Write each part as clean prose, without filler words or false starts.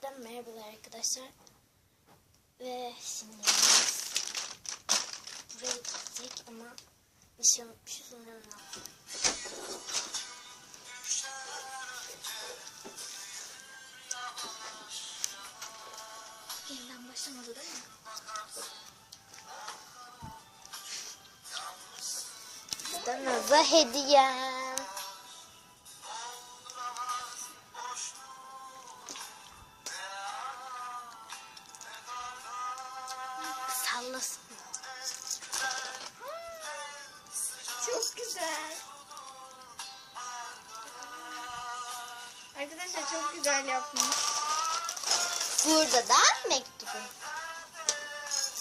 Tekrardan merhabalar arkadaşlar. Ve şimdi buraya gidecek ama bir şey unutmuşuz. Onu anlatayım. Yeniden başlamadı değil mi? Danaz'a hediyem. Sallasın. Çok güzel. Arkadaşlar çok güzel yapmış. Burada da mektubum.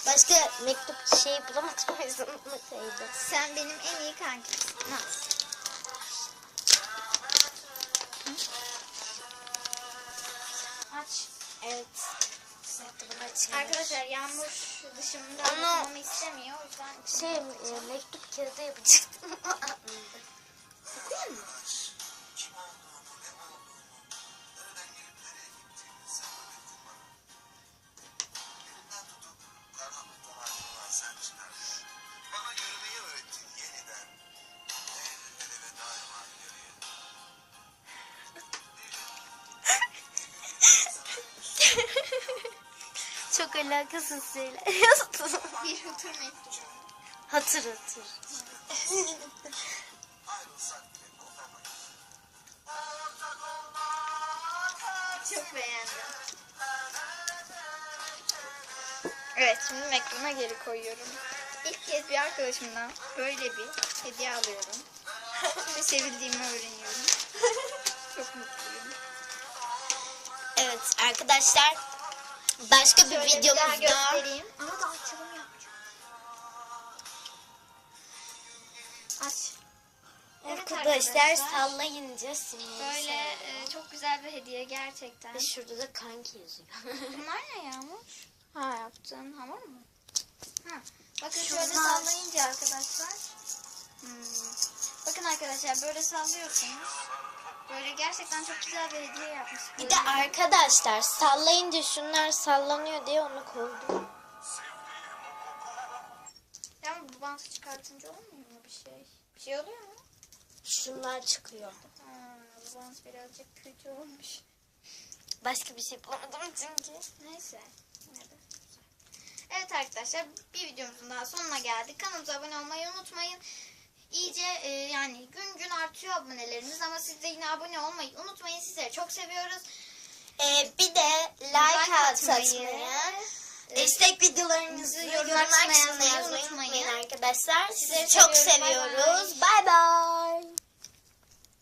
Başka mektup şey bulamadım. O yüzden unutmasaydım. Sen benim en iyi kankimsin. Nasıl? Aç. Evet. Mektubunu açayım. Arkadaşlar Yağmur dışımda Onu- okumamı istemiyor. O yüzden Mektup kağıdı yapacaktım. okuyayım mı? Bana yürümeyi öğrettin yeniden. El ele ve daima ileriye. Çok alakasız şeyler yazdım. Bir hütür mektubu. Hatır. Ayrılsak bile kopamayız. Çok beğendim. Evet, şimdi mektubuna geri koyuyorum. İlk kez bir arkadaşımdan böyle bir hediye alıyorum. Ve sevildiğimi öğreniyorum. Çok mutluyum. Evet arkadaşlar. Başka bir Şöyle bir daha videomuzda. göstereyim. Ama da açılım yapacağım. Aç. Evet Arkadaşlar sallayınca simleri. Böyle çok güzel bir hediye gerçekten. Ve şurada da kanki yazıyor. Bunlar ne Yağmur? Ha yaptığın hamur mu? Ha. Bakın Şunlar. şöyle sallayınca arkadaşlar. Bakın arkadaşlar böyle sallıyorsunuz. Böyle gerçekten çok güzel bir hediye yapmış. Bir de arkadaşlar sallayınca şunlar sallanıyor diye onu koydum. Yağmur bu bantı çıkartınca olmuyor mu bir şey? Bir şey oluyor mu? Şunlar çıkıyor. Ha, bu bant birazcık kötü olmuş. Başka bir şey bulamadım çünkü. Neyse. Evet arkadaşlar bir videomuzun daha sonuna geldik. Kanalımıza abone olmayı unutmayın. İyice yani gün gün artıyor abonelerimiz ama siz de yine abone olmayı unutmayın. Sizleri çok seviyoruz. Bir de like atmayı. Destek videolarınızı yorumlar kısmına yazmayı unutmayın arkadaşlar. Sizi çok seviyorum. Bay bay. seviyoruz. Bay bay.